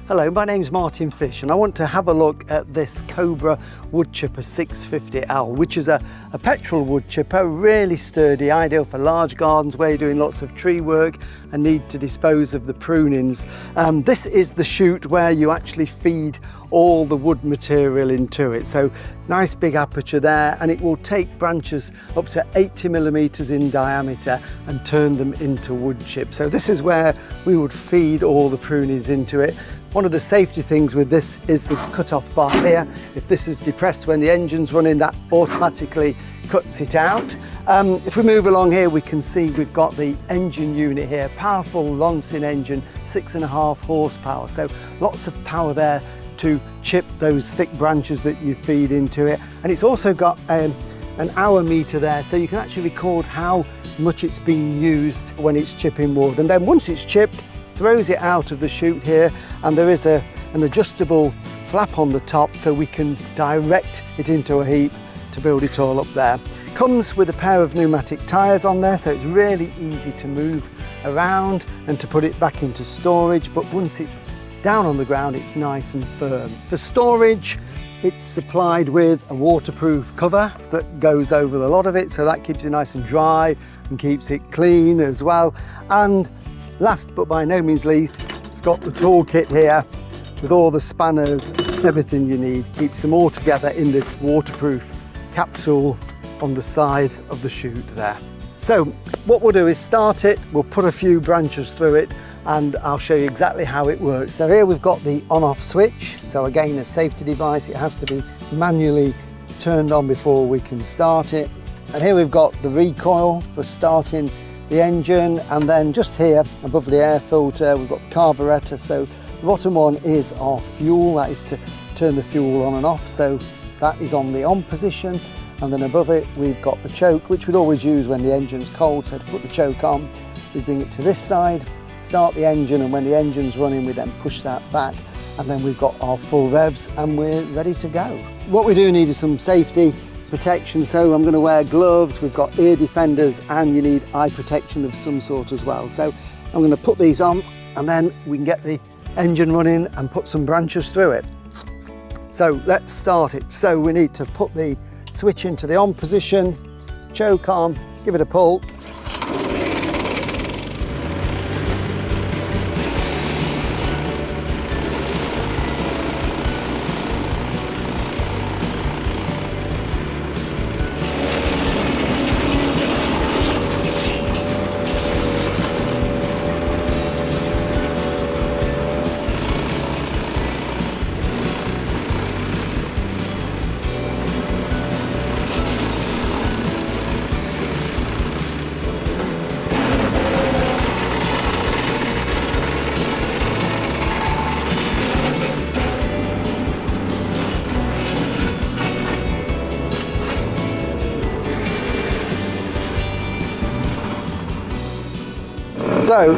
Hello, my name's Martin Fish and I want to have a look at this Cobra wood chipper 650L, which is a petrol wood chipper, really sturdy, ideal for large gardens where you're doing lots of tree work and need to dispose of the prunings. This is the chute where you actually feed all the wood material into it. So nice big aperture there, and it will take branches up to 80mm in diameter and turn them into wood chip. So this is where we would feed all the prunings into it. One of the safety things with this is this cut-off bar here. If this is depressed when the engine's running, that automatically cuts it out. If we move along here, we can see we've got the engine unit here, powerful Lonsin engine, 6.5 horsepower. So lots of power there to chip those thick branches that you feed into it. And it's also got an hour meter there, so you can actually record how much it's being used when it's chipping wood. And then once it's chipped, throws it out of the chute here, and there is an adjustable flap on the top so we can direct it into a heap to build it all up there. Comes with a pair of pneumatic tyres on there, so it's really easy to move around and to put it back into storage, but once it's down on the ground it's nice and firm. For storage, it's supplied with a waterproof cover that goes over the lot of it, so that keeps it nice and dry and keeps it clean as well. And last but by no means least, it's got the toolkit here with all the spanners, everything you need. Keeps them all together in this waterproof capsule on the side of the chute there. So what we'll do is start it, we'll put a few branches through it, and I'll show you exactly how it works. So here we've got the on-off switch. So again, a safety device, it has to be manually turned on before we can start it. And here we've got the recoil for starting the engine, and then just here above the air filter we've got the carburetor. So the bottom one is our fuel, that is to turn the fuel on and off, so that is on the on position. And then above it we've got the choke, which we'd always use when the engine's cold. So to put the choke on, we bring it to this side, start the engine, and when the engine's running we then push that back, and then we've got our full revs and we're ready to go. What we do need is some safety protection, so I'm going to wear gloves, we've got ear defenders, and you need eye protection of some sort as well. So I'm going to put these on and then we can get the engine running and put some branches through it. So let's start it. So we need to put the switch into the on position, choke on, give it a pull. So,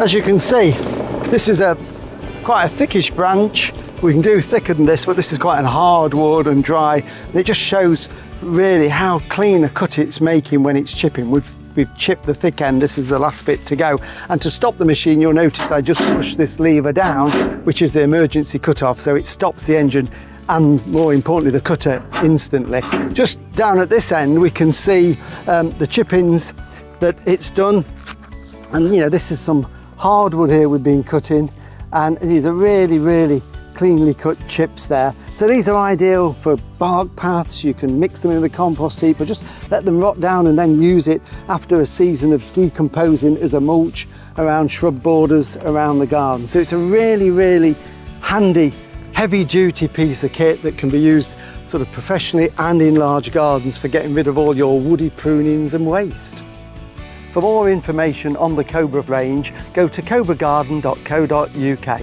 as you can see, this is quite a thickish branch. We can do thicker than this, but this is quite a hard wood and dry, and it just shows really how clean a cut it's making when it's chipping. We've chipped the thick end, this is the last bit to go. And to stop the machine, you'll notice I just push this lever down, which is the emergency cut-off, so it stops the engine and, more importantly, the cutter instantly. Just down at this end we can see the chippings that it's done. And you know, this is some hardwood here we've been cutting, and these are really cleanly cut chips there. So these are ideal for bark paths. You can mix them in the compost heap or just let them rot down and then use it after a season of decomposing as a mulch around shrub borders around the garden. So it's a really handy, heavy duty piece of kit that can be used sort of professionally and in large gardens for getting rid of all your woody prunings and waste. For more information on the Cobra range, go to cobragarden.co.uk.